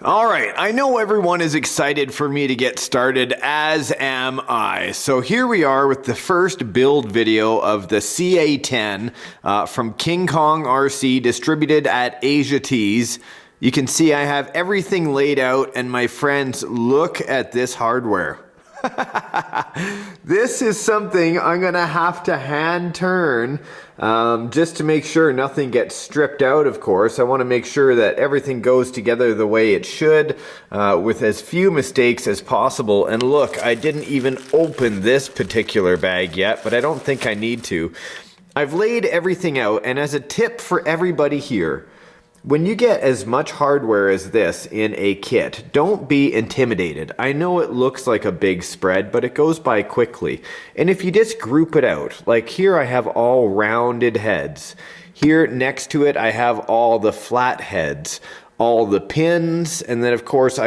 All right, I know everyone is excited for me to get started, as am I. So here we are with the first build video of the CA10 from King Kong RC, distributed at Asia Tees. You can see I have everything laid out, and my friends, look at this hardware. This is something I'm gonna have to hand turn just to make sure nothing gets stripped out, of course. I want to make sure that everything goes together the way it should with as few mistakes as possible. And look, I didn't even open this particular bag yet, but I don't think I need to. I've laid everything out, and as a tip for everybody here, when you get as much hardware as this in a kit, don't be intimidated. I know it looks like a big spread, but it goes by quickly. And if you just group it out, like here I have all rounded heads. Here next to it I have all the flat heads, all the pins, and then of course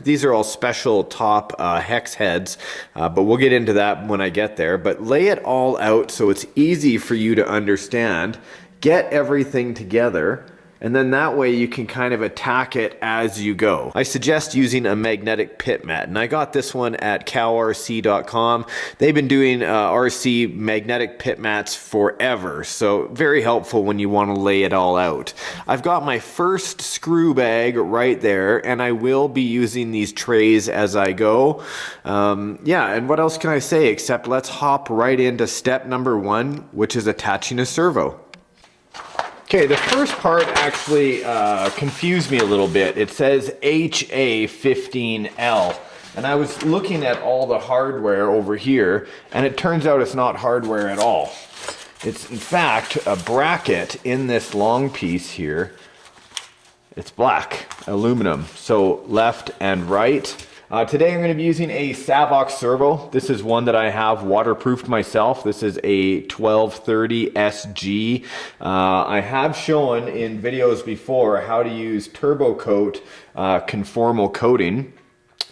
these are all special top hex heads, but we'll get into that when I get there. But lay it all out so it's easy for you to understand. Get everything together. And then that way you can kind of attack it as you go. I suggest using a magnetic pit mat, and I got this one at cowrc.com. They've been doing RC magnetic pit mats forever, so very helpful when you want to lay it all out. I've got my first screw bag right there, and I will be using these trays as I go. Yeah, and what else can I say except let's hop right into step number one, which is attaching a servo. Okay, the first part actually confused me a little bit. It says HA15L, and I was looking at all the hardware over here, and it turns out it's not hardware at all. It's in fact a bracket in this long piece here. It's black, aluminum, so left and right. Today I'm going to be using a Savox servo. This is one that I have waterproofed myself. This is a 1230 SG. I have shown in videos before how to use turbo coat conformal coating.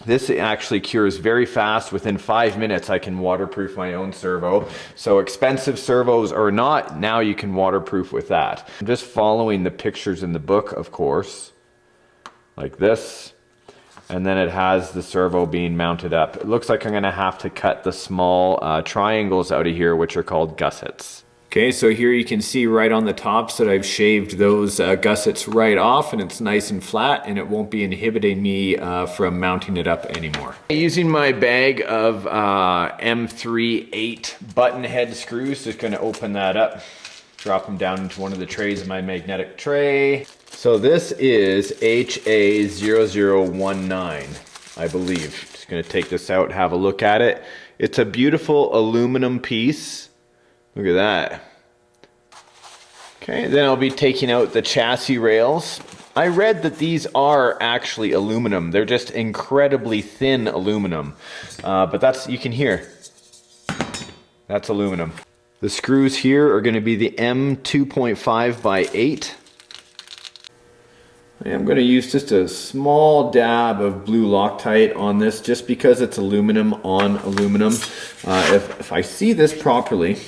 This actually cures very fast. Within 5 minutes I can waterproof my own servo. So expensive servos or not, now you can waterproof with that. I'm just following the pictures in the book, of course, like this. And then it has the servo being mounted up. It looks like I'm gonna have to cut the small triangles out of here, which are called gussets. Okay, so here you can see right on the tops that I've shaved those gussets right off, and it's nice and flat, and it won't be inhibiting me from mounting it up anymore. Using my bag of M3 button head screws, just gonna open that up, drop them down into one of the trays of my magnetic tray. So this is HA0019, I believe. Just gonna take this out, have a look at it. It's a beautiful aluminum piece. Look at that. Okay, then I'll be taking out the chassis rails. I read that these are actually aluminum. They're just incredibly thin aluminum. But that's, you can hear, that's aluminum. The screws here are gonna be the M2.5 by 8. I'm going to use just a small dab of blue Loctite on this, just because it's aluminum on aluminum. If I see this properly,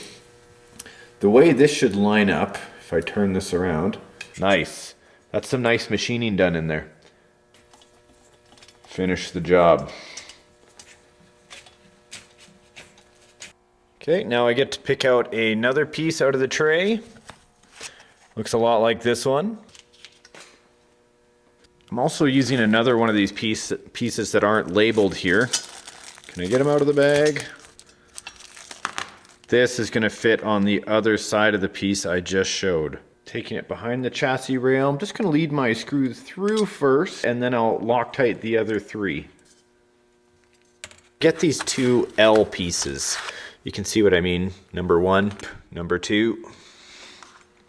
the way this should line up, if I turn this around, nice. That's some nice machining done in there. Finish the job. Okay, now I get to pick out another piece out of the tray. Looks a lot like this one. I'm also using another one of these pieces that aren't labeled here. Can I get them out of the bag? This is going to fit on the other side of the piece I just showed. Taking it behind the chassis rail, I'm just going to lead my screw through first, and then I'll Loctite the other 3. Get these 2 L pieces. You can see what I mean. Number 1, number 2.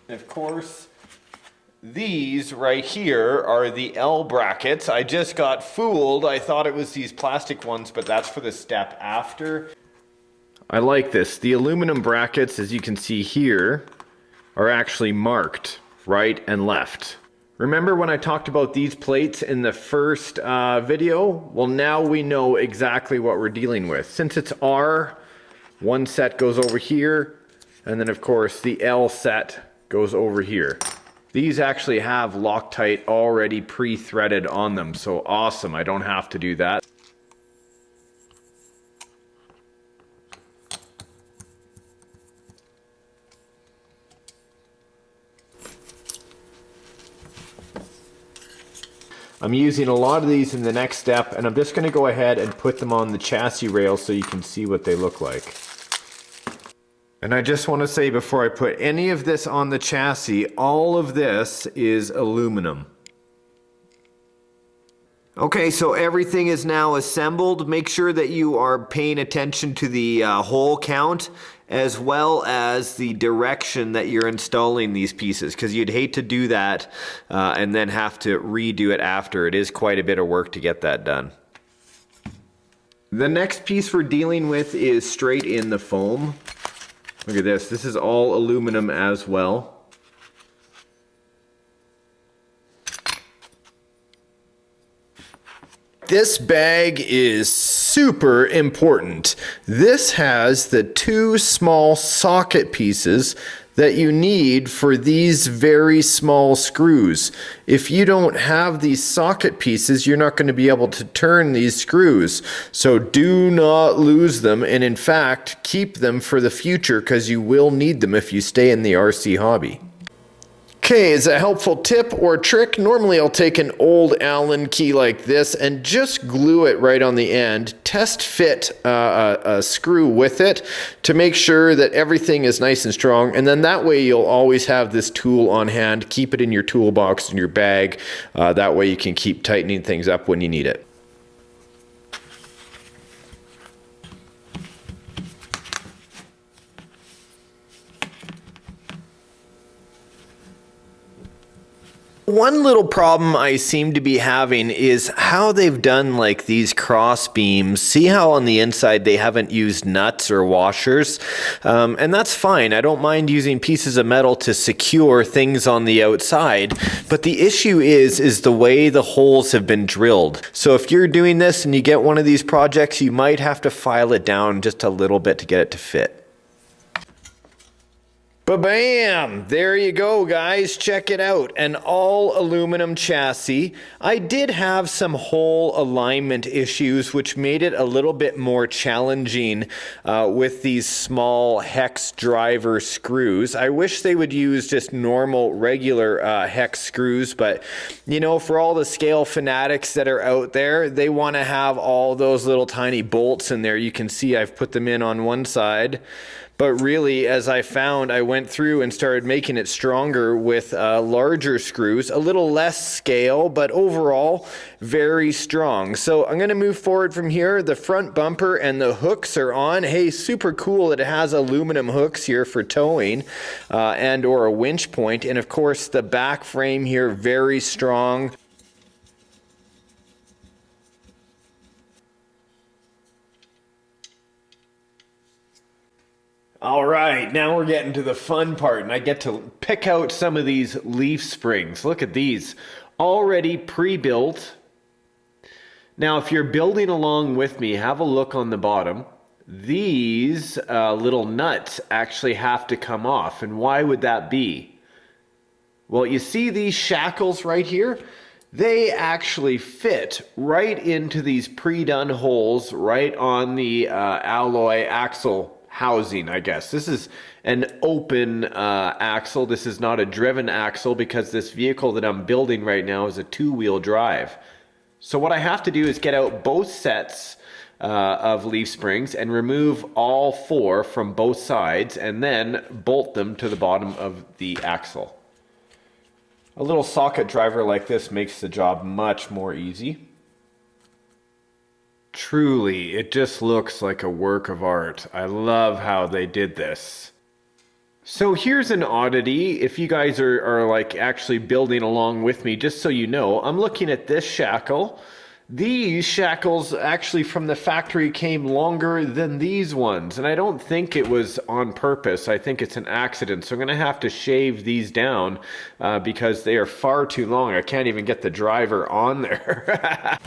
And of course, these right here are the L brackets. I just got fooled. I thought it was these plastic ones, but that's for the step after. I like this. The aluminum brackets, as you can see here, are actually marked right and left. Remember when I talked about these plates in the first video? Well, now we know exactly what we're dealing with. Since it's R, one set goes over here, and then of course the L set goes over here. These actually have Loctite already pre-threaded on them, so awesome, I don't have to do that. I'm using a lot of these in the next step, and I'm just going to go ahead and put them on the chassis rail so you can see what they look like. And I just want to say before I put any of this on the chassis, all of this is aluminum. Okay, so everything is now assembled. Make sure that you are paying attention to the hole count as well as the direction that you're installing these pieces, because you'd hate to do that and then have to redo it after. It is quite a bit of work to get that done. The next piece we're dealing with is straight in the foam. Look at this. This is all aluminum as well. This bag is super important. This has the 2 small socket pieces that you need for these very small screws. If you don't have these socket pieces, you're not going to be able to turn these screws. So do not lose them, and in fact, keep them for the future because you will need them if you stay in the RC hobby. Okay, as a helpful tip or trick, normally I'll take an old Allen key like this and just glue it right on the end. Test fit a screw with it to make sure that everything is nice and strong, and then that way you'll always have this tool on hand. Keep it in your toolbox in your bag. That way you can keep tightening things up when you need it. One little problem I seem to be having is how they've done like these cross beams. See how on the inside they haven't used nuts or washers? And that's fine. I don't mind using pieces of metal to secure things on the outside. But the issue is the way the holes have been drilled. So if you're doing this and you get one of these projects, you might have to file it down just a little bit to get it to fit. Ba-bam! There you go, guys. Check it out. An all aluminum chassis. I did have some hole alignment issues, which made it a little bit more challenging with these small hex driver screws. I wish they would use just normal, regular hex screws, but you know, for all the scale fanatics that are out there, they want to have all those little tiny bolts in there. You can see I've put them in on one side. But really, as I found, I went through and started making it stronger with larger screws, a little less scale, but overall very strong. So I'm going to move forward from here. The front bumper and the hooks are on. Hey, super cool that it has aluminum hooks here for towing and or a winch point. And of course, the back frame here, very strong. All right, now we're getting to the fun part, and I get to pick out some of these leaf springs. Look at these, already pre-built. Now, if you're building along with me, have a look on the bottom. These little nuts actually have to come off, and why would that be? Well, you see these shackles right here? They actually fit right into these pre-done holes right on the alloy axle housing, I guess. This is an open axle. This is not a driven axle because this vehicle that I'm building right now is a 2-wheel drive. So what I have to do is get out both sets of leaf springs and remove all 4 from both sides and then bolt them to the bottom of the axle. A little socket driver like this makes the job much more easy. Truly, it just looks like a work of art. I love how they did this. So here's an oddity. If you guys are like actually building along with me, just so you know, I'm looking at this shackle. These shackles actually from the factory came longer than these ones, and I don't think it was on purpose. I think it's an accident. So I'm going to have to shave these down because they are far too long. I can't even get the driver on there.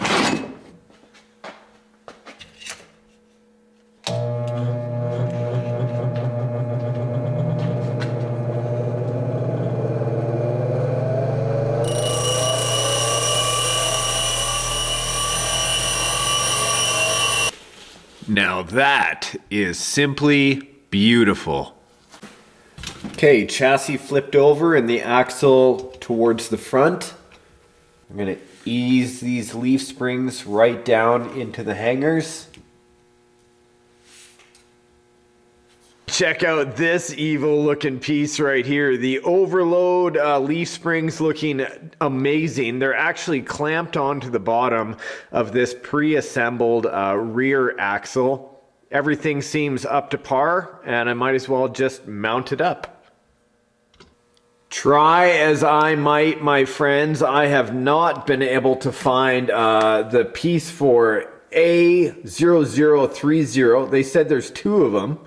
Now that is simply beautiful. Okay, chassis flipped over and the axle towards the front. I'm going to ease these leaf springs right down into the hangers. Check out this evil looking piece right here. The overload leaf springs looking amazing. They're actually clamped onto the bottom of this pre-assembled rear axle. Everything seems up to par, and I might as well just mount it up. Try as I might, my friends, I have not been able to find the piece for A0030. They said there's two of them.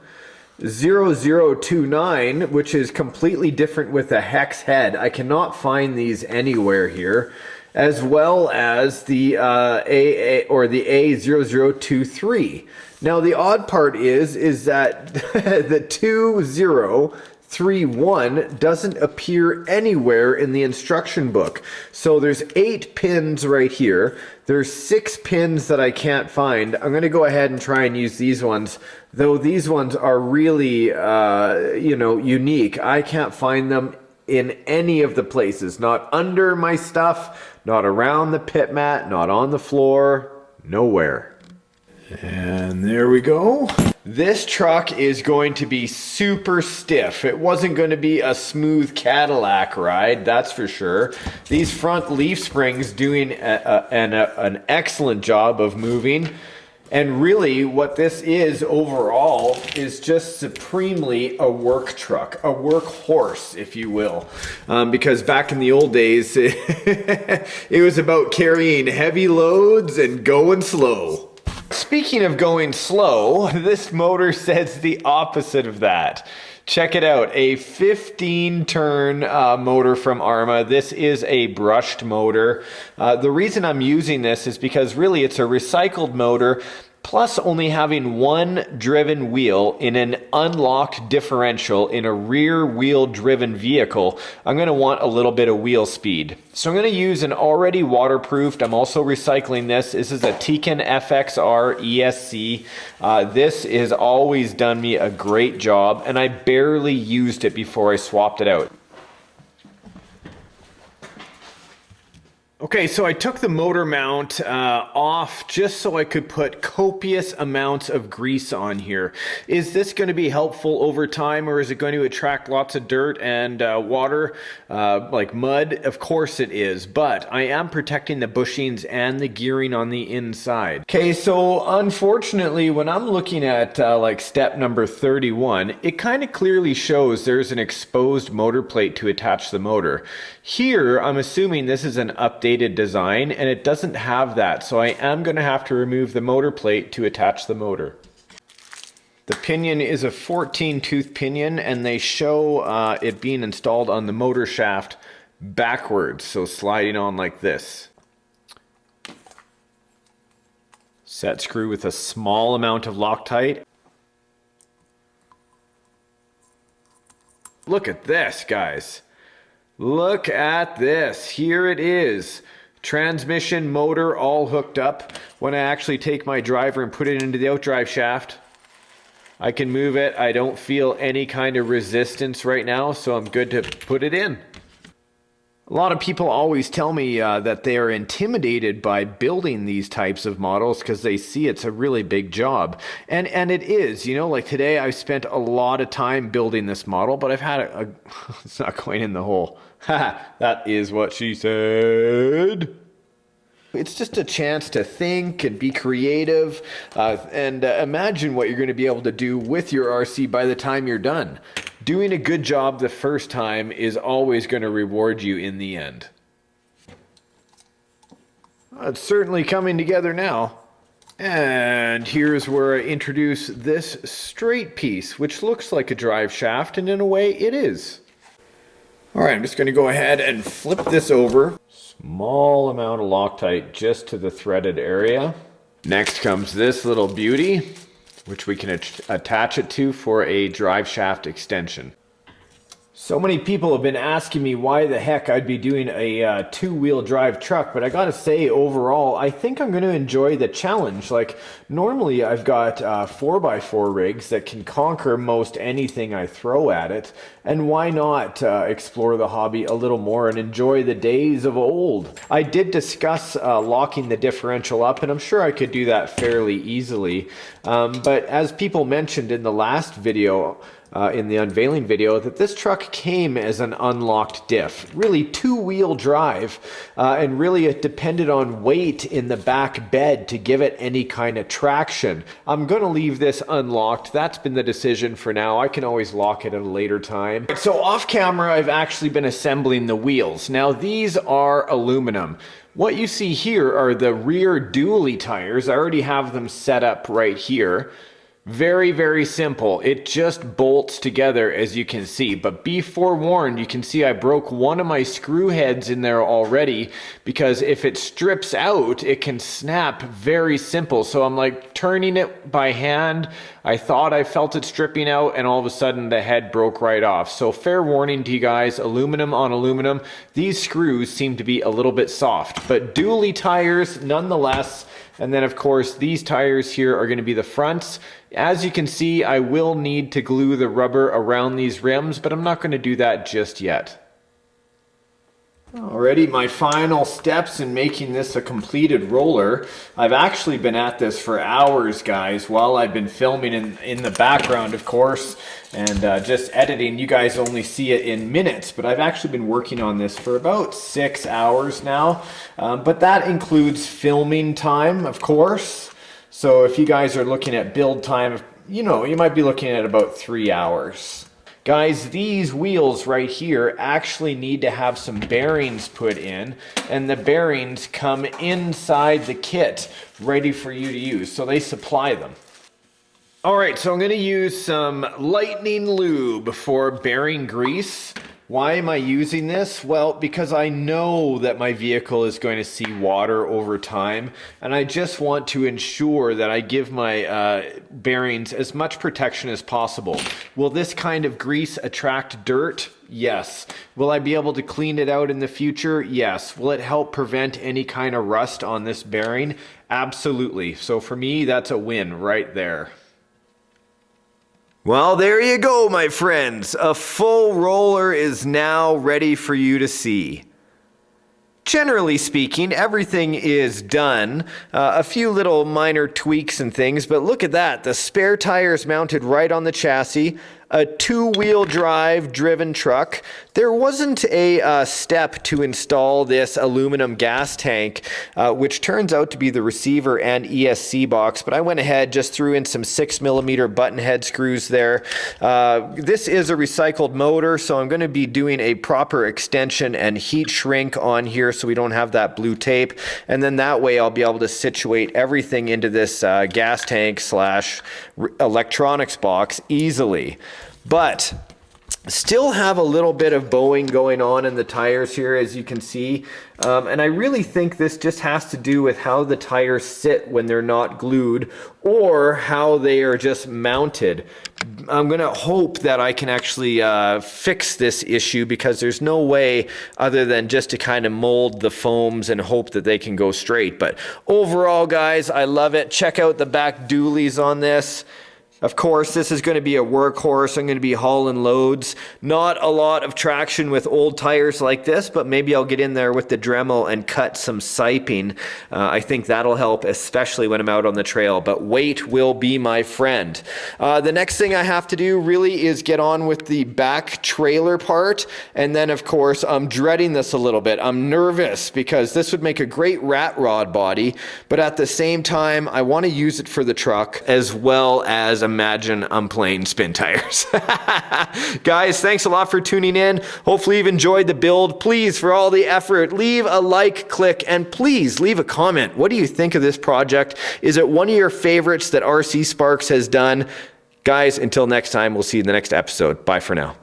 0029, which is completely different with a hex head. I cannot find these anywhere here. As well as the A0023. Now the odd part is that the 2031 doesn't appear anywhere in the instruction book. So there's 8 pins right here. There's 6 pins that I can't find. I'm going to go ahead and try and use these ones. Though these ones are really, unique. I can't find them in any of the places. Not under my stuff, not around the pit mat, not on the floor, nowhere. And there we go. This truck is going to be super stiff. It wasn't going to be a smooth Cadillac ride, that's for sure. These front leaf springs doing an excellent job of moving. And really what this is overall is just supremely a work truck, a workhorse, if you will. Because back in the old days, it was about carrying heavy loads and going slow. Speaking of going slow, this motor says the opposite of that. Check it out, a 15-turn motor from Arrma. This is a brushed motor. The reason I'm using this is because really it's a recycled motor, plus only having one driven wheel in an unlocked differential in a rear wheel driven vehicle. I'm going to want a little bit of wheel speed. So I'm going to use an already waterproofed, I'm also recycling this. This is a Tiken FXR ESC. This has always done me a great job, and I barely used it before I swapped it out. Okay, so I took the motor mount off just so I could put copious amounts of grease on here. Is this going to be helpful over time, or is it going to attract lots of dirt and water, like mud? Of course it is, but I am protecting the bushings and the gearing on the inside. Okay, so unfortunately, when I'm looking at like step number 31, it kind of clearly shows there's an exposed motor plate to attach the motor. Here, I'm assuming this is an updated design, and it doesn't have that, so I am going to have to remove the motor plate to attach the motor. The pinion is a 14-tooth pinion, and they show it being installed on the motor shaft backwards, so sliding on like this. Set screw with a small amount of Loctite. Look at this, guys. Look at this. Here it is. Transmission, motor, all hooked up. When I actually take my driver and put it into the outdrive shaft, I can move it. I don't feel any kind of resistance right now, so I'm good to put it in. A lot of people always tell me that they are intimidated by building these types of models because they see it's a really big job. And it is, you know, like today I've spent a lot of time building this model, but I've had it's not going in the hole. That is what she said. It's just a chance to think and be creative and imagine what you're going to be able to do with your RC by the time you're done. Doing a good job the first time is always going to reward you in the end. It's certainly coming together now. And here's where I introduce this straight piece, which looks like a drive shaft, and in a way it is. All right, I'm just going to go ahead and flip this over. Small amount of Loctite just to the threaded area. Next comes this little beauty, which we can attach it to for a drive shaft extension. So many people have been asking me why the heck I'd be doing a two-wheel drive truck, but I gotta say, overall, I think I'm gonna enjoy the challenge. Like, normally I've got 4x4 rigs that can conquer most anything I throw at it, and why not explore the hobby a little more and enjoy the days of old? I did discuss locking the differential up, and I'm sure I could do that fairly easily, but as people mentioned in the last video, in the unveiling video, that this truck came as an unlocked diff. Really two-wheel drive, and really it depended on weight in the back bed to give it any kind of traction. I'm gonna leave this unlocked. That's been the decision for now. I can always lock it at a later time. So off camera, I've actually been assembling the wheels. Now these are aluminum. What you see here are the rear dually tires. I already have them set up right here. Very, very simple. It just bolts together, as you can see, but be forewarned, you can see I broke one of my screw heads in there already, because if it strips out, it can snap very simple. So I'm like turning it by hand. I thought I felt it stripping out, and all of a sudden the head broke right off. So fair warning to you guys, aluminum on aluminum. These screws seem to be a little bit soft, but dually tires nonetheless. And then of course these tires here are going to be the fronts. As you can see, I will need to glue the rubber around these rims, but I'm not going to do that just yet. Alrighty, my final steps in making this a completed roller. I've actually been at this for hours, guys, while I've been filming in the background, of course, and just editing. You guys only see it in minutes, but I've actually been working on this for about 6 hours now. But that includes filming time, of course. So if you guys are looking at build time, you know, you might be looking at about 3 hours. Guys, these wheels right here actually need to have some bearings put in, and the bearings come inside the kit ready for you to use, so they supply them. Alright, so I'm going to use some lightning lube for bearing grease. Why am I using this? Well, because I know that my vehicle is going to see water over time, and I just want to ensure that I give my bearings as much protection as possible. Will this kind of grease attract dirt? Yes. Will I be able to clean it out in the future? Yes. Will it help prevent any kind of rust on this bearing? Absolutely. So for me, that's a win right there. Well, there you go, my friends. A full roller is now ready for you to see. Generally speaking, everything is done. A few little minor tweaks and things, but look at that. The spare tire is mounted right on the chassis. A two-wheel drive driven truck. There wasn't a step to install this aluminum gas tank, which turns out to be the receiver and ESC box, but I went ahead, just threw in some 6mm button head screws there. This is a recycled motor, so I'm going to be doing a proper extension and heat shrink on here so we don't have that blue tape, and then that way I'll be able to situate everything into this gas tank slash electronics box easily. But still have a little bit of bowing going on in the tires here, as you can see, and I really think this just has to do with how the tires sit when they're not glued, or how they are just mounted. I'm gonna hope that I can actually fix this issue, because there's no way other than just to kind of mold the foams and hope that they can go straight. But overall, guys, I love it. Check out the back dualies on this. Of course, this is going to be a workhorse. I'm going to be hauling loads. Not a lot of traction with old tires like this, but maybe I'll get in there with the Dremel and cut some siping. I think that'll help, especially when I'm out on the trail, but weight will be my friend. The next thing I have to do really is get on with the back trailer part, and then of course I'm dreading this a little bit. I'm nervous because this would make a great rat rod body, but at the same time I want to use it for the truck, as well as imagine I'm playing spin tires. Guys, thanks a lot for tuning in. Hopefully you've enjoyed the build. Please, for all the effort, leave a like, click, and please leave a comment. What do you think of this project? Is it one of your favorites that RCSparks has done? Guys, until next time, we'll see you in the next episode. Bye for now.